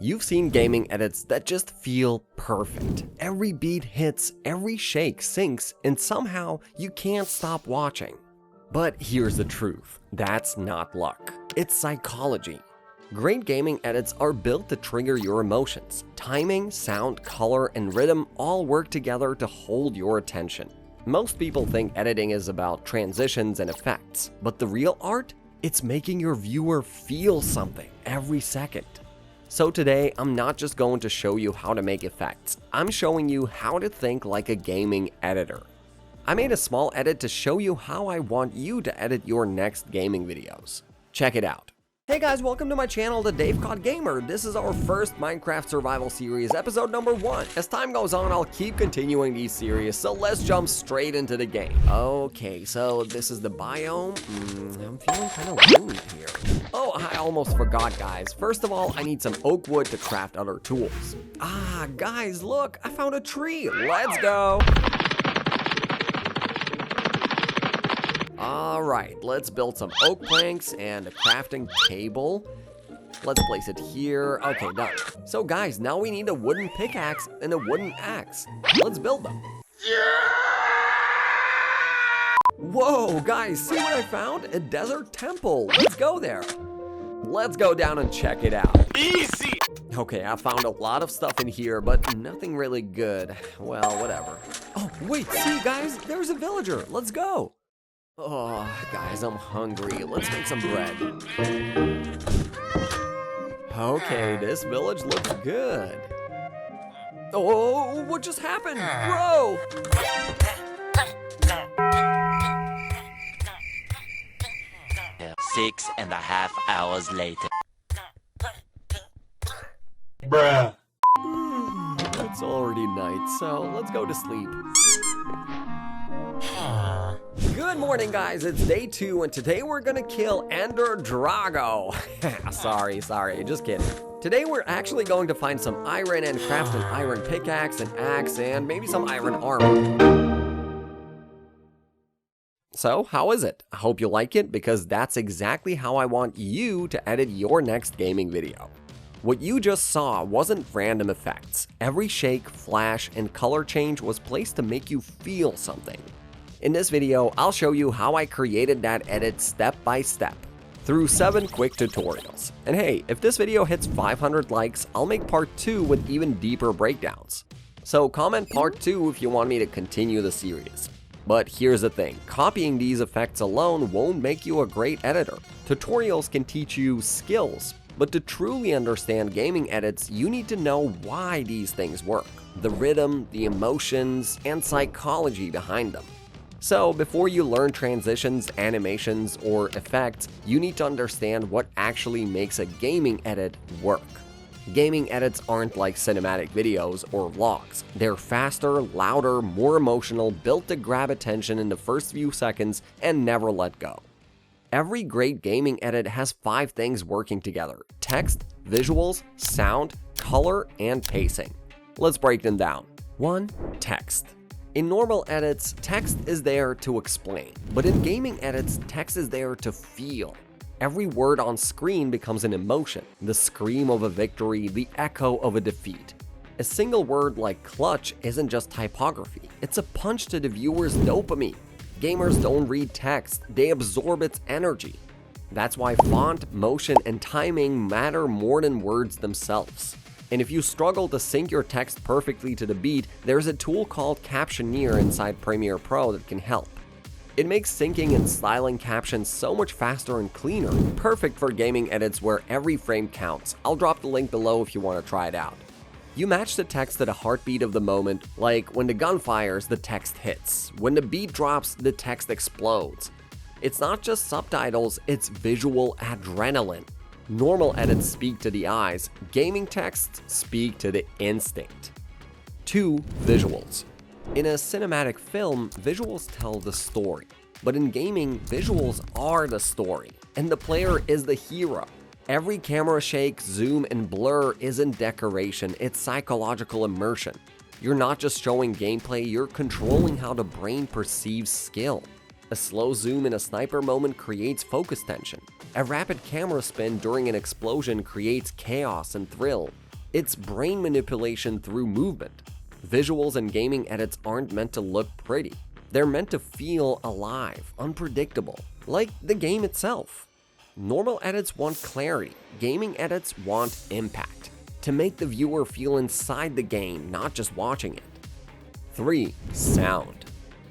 You've seen gaming edits that just feel perfect. Every beat hits, every shake syncs, and somehow you can't stop watching. But here's the truth, that's not luck, it's psychology. Great gaming edits are built to trigger your emotions. Timing, sound, color, and rhythm all work together to hold your attention. Most people think editing is about transitions and effects, but the real art? It's making your viewer feel something every second. So today, I'm not just going to show you how to make effects, I'm showing you how to think like a gaming editor. I made a small edit to show you how I want you to edit your next gaming videos. Check it out. Hey guys, welcome to my channel, the Davekot Gamer. This is our first Minecraft survival series, episode number 1. As time goes on, I'll keep continuing these series, so let's jump straight into the game. Okay, so this is the biome. I'm feeling kind of lonely here. Oh, I almost forgot, guys. First of all, I need some oak wood to craft other tools. Guys, look, I found a tree. Let's go. Alright, let's build some oak planks and a crafting table. Let's place it here. Okay, done. So guys, now we need a wooden pickaxe and a wooden axe. Let's build them. Whoa, guys, see what I found? A desert temple. Let's go there. Let's go down and check it out. Easy! Okay, I found a lot of stuff in here, but nothing really good. Well, whatever. Oh, wait, see guys, there's a villager. Let's go. Oh, guys, I'm hungry. Let's make some bread. Okay, this village looks good. Oh, what just happened? Bro! 6.5 hours later. Bruh. It's already night, so let's go to sleep. Good morning, guys. It's day 2, and today we're gonna kill Ender Drago. sorry, just kidding. Today we're actually going to find some iron and craft an iron pickaxe, an axe, and maybe some iron armor. So, how is it? I hope you like it, because that's exactly how I want you to edit your next gaming video. What you just saw wasn't random effects. Every shake, flash, and color change was placed to make you feel something. In this video, I'll show you how I created that edit step by step through 7 quick tutorials. And hey, if this video hits 500 likes, I'll make part 2 with even deeper breakdowns. So comment part 2 if you want me to continue the series. But here's the thing, copying these effects alone won't make you a great editor. Tutorials can teach you skills, but to truly understand gaming edits, you need to know why these things work, the rhythm, the emotions, and psychology behind them. So before you learn transitions, animations, or effects, you need to understand what actually makes a gaming edit work. Gaming edits aren't like cinematic videos or vlogs. They're faster, louder, more emotional, built to grab attention in the first few seconds and never let go. Every great gaming edit has 5 things working together: text, visuals, sound, color, and pacing. Let's break them down. 1. Text. In normal edits, text is there to explain, but in gaming edits, text is there to feel. Every word on screen becomes an emotion, the scream of a victory, the echo of a defeat. A single word like clutch isn't just typography, it's a punch to the viewer's dopamine. Gamers don't read text, they absorb its energy. That's why font, motion, and timing matter more than words themselves. And if you struggle to sync your text perfectly to the beat, there's a tool called Captioneer inside Premiere Pro that can help. It makes syncing and styling captions so much faster and cleaner, perfect for gaming edits where every frame counts. I'll drop the link below if you want to try it out. You match the text to the heartbeat of the moment, like when the gun fires, the text hits. When the beat drops, the text explodes. It's not just subtitles, it's visual adrenaline. Normal edits speak to the eyes, gaming texts speak to the instinct. 2. Visuals. In a cinematic film, visuals tell the story. But in gaming, visuals are the story, and the player is the hero. Every camera shake, zoom, and blur isn't decoration, it's psychological immersion. You're not just showing gameplay, you're controlling how the brain perceives skill. A slow zoom in a sniper moment creates focus tension. A rapid camera spin during an explosion creates chaos and thrill. It's brain manipulation through movement. Visuals and gaming edits aren't meant to look pretty. They're meant to feel alive, unpredictable, like the game itself. Normal edits want clarity, gaming edits want impact, to make the viewer feel inside the game, not just watching it. 3. Sound.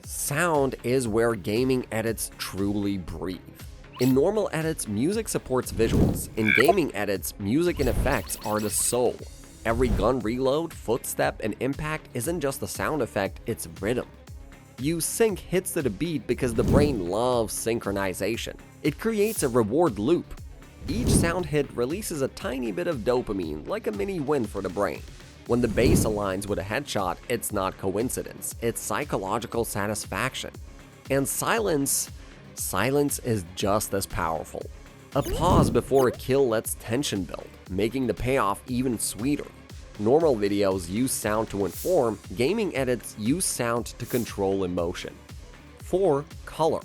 Sound is where gaming edits truly breathe. In normal edits, music supports visuals. In gaming edits, music and effects are the soul. Every gun reload, footstep, and impact isn't just a sound effect, it's rhythm. You sync hits to the beat because the brain loves synchronization. It creates a reward loop. Each sound hit releases a tiny bit of dopamine, like a mini win for the brain. When the bass aligns with a headshot, it's not coincidence, it's psychological satisfaction. And silence is just as powerful. A pause before a kill lets tension build, making the payoff even sweeter. Normal videos use sound to inform, gaming edits use sound to control emotion. 4. Color.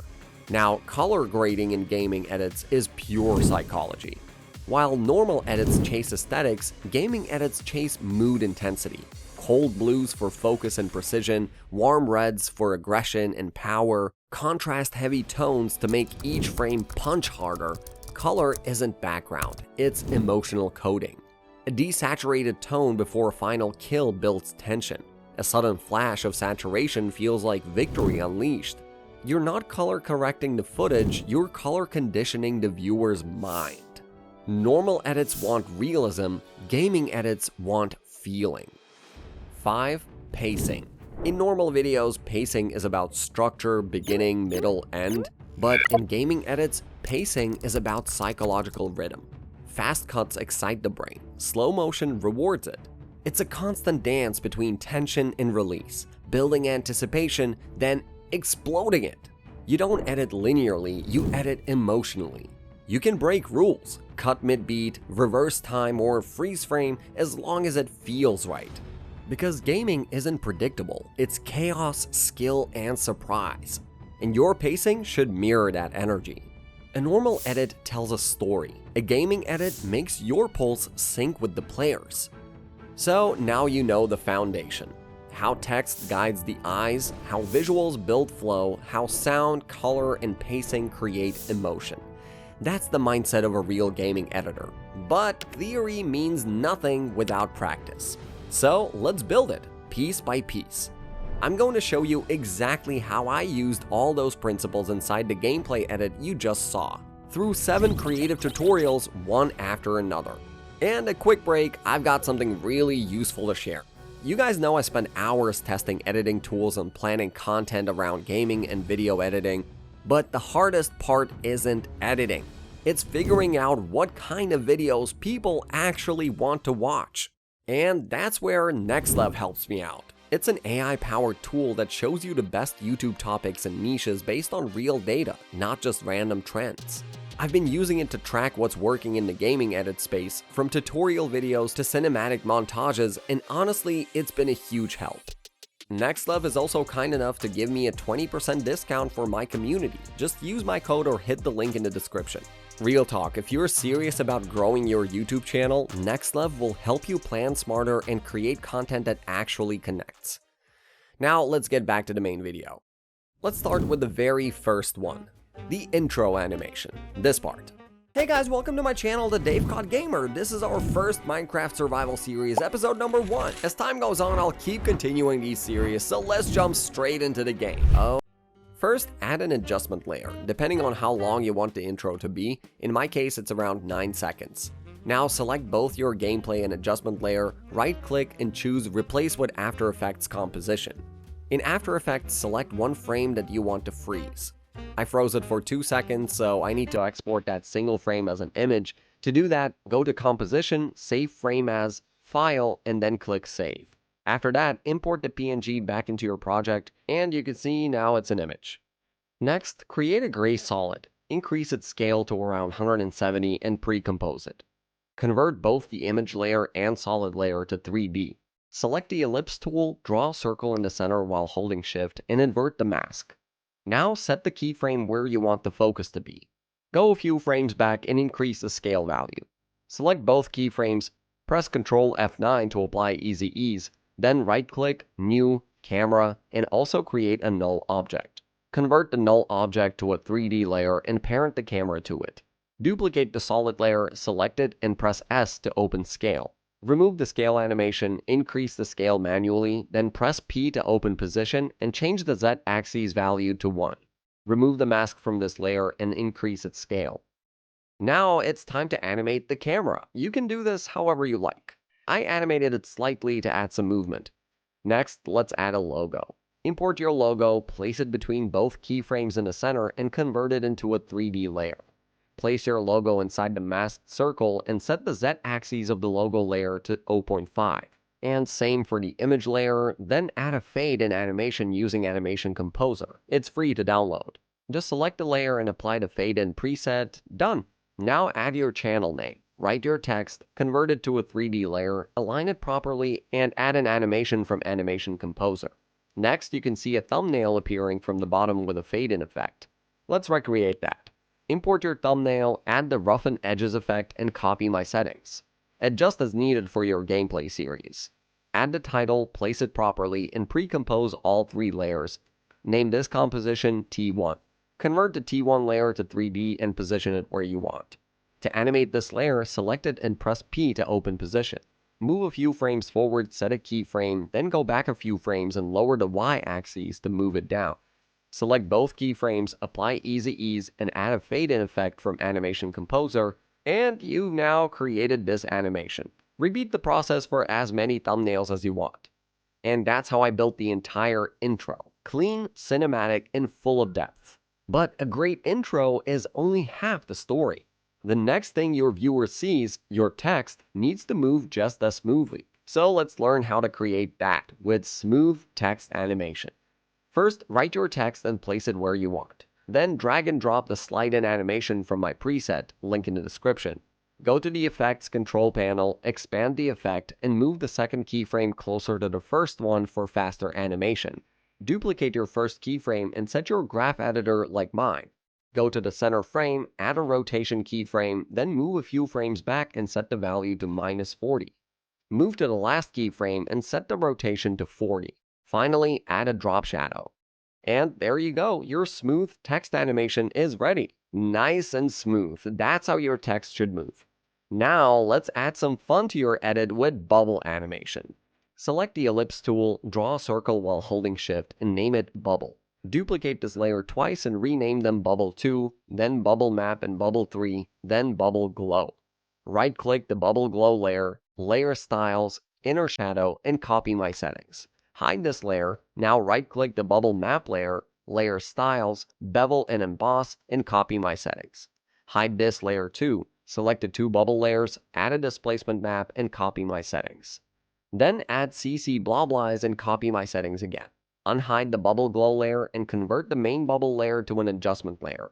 Now, color grading in gaming edits is pure psychology. While normal edits chase aesthetics, gaming edits chase mood intensity. Cold blues for focus and precision, warm reds for aggression and power, contrast-heavy tones to make each frame punch harder. Color isn't background, it's emotional coding. A desaturated tone before a final kill builds tension. A sudden flash of saturation feels like victory unleashed. You're not color correcting the footage, you're color conditioning the viewer's mind. Normal edits want realism, gaming edits want feeling. 5. Pacing. In normal videos, pacing is about structure, beginning, middle, end. But in gaming edits, pacing is about psychological rhythm. Fast cuts excite the brain, slow motion rewards it. It's a constant dance between tension and release, building anticipation, then exploding it. You don't edit linearly, you edit emotionally. You can break rules, cut mid-beat, reverse time, or freeze frame as long as it feels right. Because gaming isn't predictable, it's chaos, skill, and surprise. And your pacing should mirror that energy. A normal edit tells a story. A gaming edit makes your pulse sync with the players. So now you know the foundation. How text guides the eyes, how visuals build flow, how sound, color, and pacing create emotion. That's the mindset of a real gaming editor. But theory means nothing without practice. So let's build it, piece by piece. I'm going to show you exactly how I used all those principles inside the gameplay edit you just saw, through 7 creative tutorials, one after another. And a quick break, I've got something really useful to share. You guys know I spent hours testing editing tools and planning content around gaming and video editing, but the hardest part isn't editing. It's figuring out what kind of videos people actually want to watch. And that's where Nexlev helps me out. It's an AI-powered tool that shows you the best YouTube topics and niches based on real data, not just random trends. I've been using it to track what's working in the gaming edit space, from tutorial videos to cinematic montages, and honestly, it's been a huge help. Nexlev is also kind enough to give me a 20% discount for my community. Just use my code or hit the link in the description. Real talk, if you're serious about growing your YouTube channel, Nexlev will help you plan smarter and create content that actually connects. Now let's get back to the main video. Let's start with the very first one, the intro animation, this part. Hey guys, welcome to my channel, the Davekot Gamer. This is our first Minecraft survival series, episode number 1. As time goes on, I'll keep continuing these series, so let's jump straight into the game. First, add an adjustment layer, depending on how long you want the intro to be. In my case, it's around 9 seconds. Now select both your gameplay and adjustment layer, right-click and choose Replace with After Effects Composition. In After Effects, select one frame that you want to freeze. I froze it for 2 seconds, so I need to export that single frame as an image. To do that, go to Composition, Save Frame As, File, and then click Save. After that, import the PNG back into your project, and you can see now it's an image. Next, create a gray solid. Increase its scale to around 170 and pre-compose it. Convert both the image layer and solid layer to 3D. Select the ellipse tool, draw a circle in the center while holding Shift, and invert the mask. Now set the keyframe where you want the focus to be. Go a few frames back and increase the scale value. Select both keyframes, Press Ctrl F9 to apply Easy Ease, then right-click, New, Camera, and also create a null object. Convert the null object to a 3D layer and parent the camera to it. Duplicate the solid layer, select it, and press S to open Scale. Remove the scale animation, increase the scale manually, then press P to open position, and change the Z-axis value to 1. Remove the mask from this layer and increase its scale. Now it's time to animate the camera. You can do this however you like. I animated it slightly to add some movement. Next, let's add a logo. Import your logo, place it between both keyframes in the center, and convert it into a 3D layer. Place your logo inside the masked circle and set the Z-axis of the logo layer to 0.5. And same for the image layer, then add a fade in animation using Animation Composer. It's free to download. Just select the layer and apply the fade in preset. Done! Now add your channel name, write your text, convert it to a 3D layer, align it properly, and add an animation from Animation Composer. Next, you can see a thumbnail appearing from the bottom with a fade-in effect. Let's recreate that. Import your thumbnail, add the roughen edges effect, and copy my settings. Adjust as needed for your gameplay series. Add the title, place it properly, and pre-compose all 3 layers. Name this composition T1. Convert the T1 layer to 3D and position it where you want. To animate this layer, select it and press P to open position. Move a few frames forward, set a keyframe, then go back a few frames and lower the Y-axis to move it down. Select both keyframes, apply Easy Ease, and add a fade-in effect from Animation Composer, and you've now created this animation. Repeat the process for as many thumbnails as you want. And that's how I built the entire intro. Clean, cinematic, and full of depth. But a great intro is only half the story. The next thing your viewer sees, your text, needs to move just as smoothly. So let's learn how to create that with smooth text animation. First, write your text and place it where you want. Then drag and drop the slide-in animation from my preset, link in the description. Go to the Effects control panel, expand the effect, and move the second keyframe closer to the first one for faster animation. Duplicate your first keyframe and set your graph editor like mine. Go to the center frame, add a rotation keyframe, then move a few frames back and set the value to -40. Move to the last keyframe and set the rotation to 40. Finally, add a drop shadow. And there you go, your smooth text animation is ready. Nice and smooth, that's how your text should move. Now, let's add some fun to your edit with bubble animation. Select the ellipse tool, draw a circle while holding shift, and name it Bubble. Duplicate this layer twice and rename them Bubble 2, then Bubble Map and Bubble 3, then Bubble Glow. Right-click the Bubble Glow layer, Layer Styles, Inner Shadow, and copy my settings. Hide this layer, now right-click the Bubble Map layer, Layer Styles, Bevel and Emboss, and copy my settings. Hide this layer too, select the 2 bubble layers, add a displacement map, and copy my settings. Then add CC Blobblies and copy my settings again. Unhide the Bubble Glow layer and convert the main bubble layer to an adjustment layer.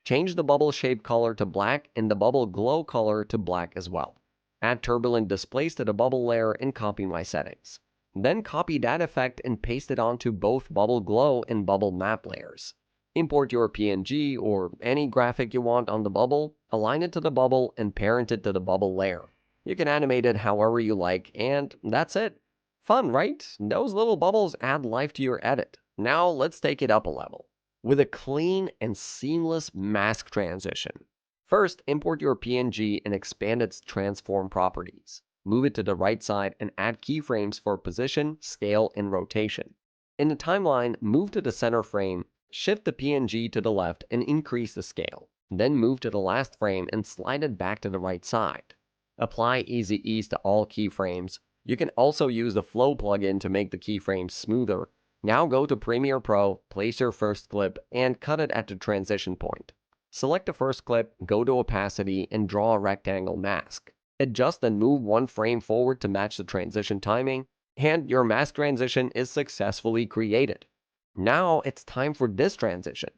Change the bubble shape color to black and the bubble glow color to black as well. Add turbulent displace to the bubble layer and copy my settings. Then copy that effect and paste it onto both bubble glow and bubble map layers. Import your PNG or any graphic you want on the bubble, align it to the bubble, and parent it to the bubble layer. You can animate it however you like, and that's it. Fun, right? Those little bubbles add life to your edit. Now let's take it up a level with a clean and seamless mask transition. First, import your PNG and expand its transform properties. Move it to the right side and add keyframes for position, scale, and rotation. In the timeline, move to the center frame, shift the PNG to the left and increase the scale. Then move to the last frame and slide it back to the right side. Apply Easy Ease to all keyframes. You can also use the Flow plugin to make the keyframes smoother. Now go to Premiere Pro, place your first clip, and cut it at the transition point. Select the first clip, go to Opacity, and draw a rectangle mask. Adjust and move one frame forward to match the transition timing, and your mask transition is successfully created. Now it's time for this transition.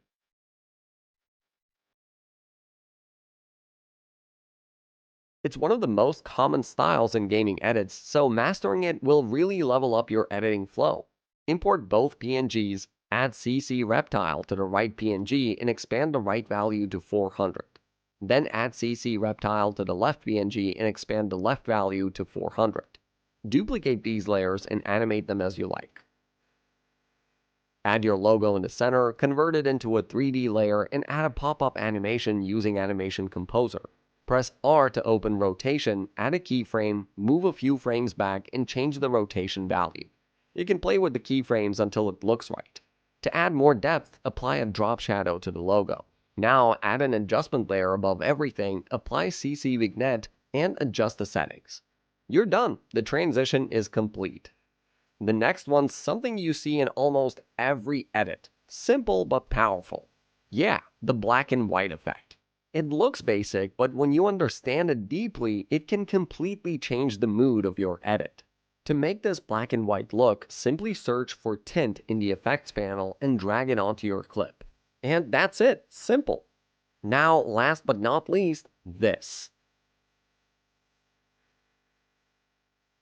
It's one of the most common styles in gaming edits, so mastering it will really level up your editing flow. Import both PNGs, add CC Reptile to the right PNG, and expand the right value to 400. Then add CC Reptile to the left PNG and expand the left value to 400. Duplicate these layers and animate them as you like. Add your logo in the center, convert it into a 3D layer, and add a pop-up animation using Animation Composer. Press R to open rotation, add a keyframe, move a few frames back, and change the rotation value. You can play with the keyframes until it looks right. To add more depth, apply a drop shadow to the logo. Now add an adjustment layer above everything, apply CC Vignette, and adjust the settings. You're done. The transition is complete. The next one's something you see in almost every edit. Simple but powerful. Yeah, the black and white effect. It looks basic, but when you understand it deeply, it can completely change the mood of your edit. To make this black and white look, simply search for tint in the effects panel and drag it onto your clip. And that's it. Simple. Now, last but not least, this.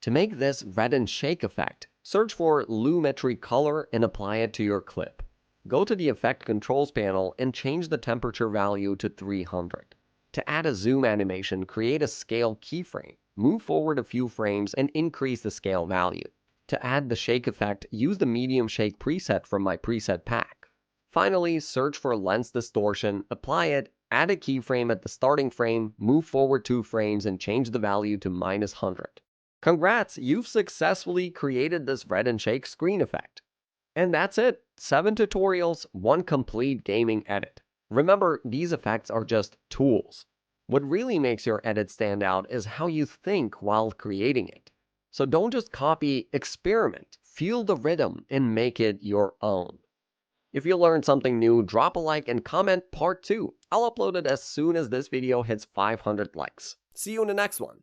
To make this red and shake effect, search for Lumetri color and apply it to your clip. Go to the Effect Controls panel and change the temperature value to 300. To add a zoom animation, create a scale keyframe. Move forward a few frames and increase the scale value. To add the shake effect, use the medium shake preset from my preset pack. Finally, search for lens distortion, apply it, add a keyframe at the starting frame, move forward 2 frames and change the value to -100. Congrats, you've successfully created this red and shake screen effect. And that's it. 7 tutorials, 1 complete gaming edit. Remember, these effects are just tools. What really makes your edit stand out is how you think while creating it. So don't just copy, experiment, feel the rhythm, and make it your own. If you learned something new, drop a like and comment part 2. I'll upload it as soon as this video hits 500 likes. See you in the next one.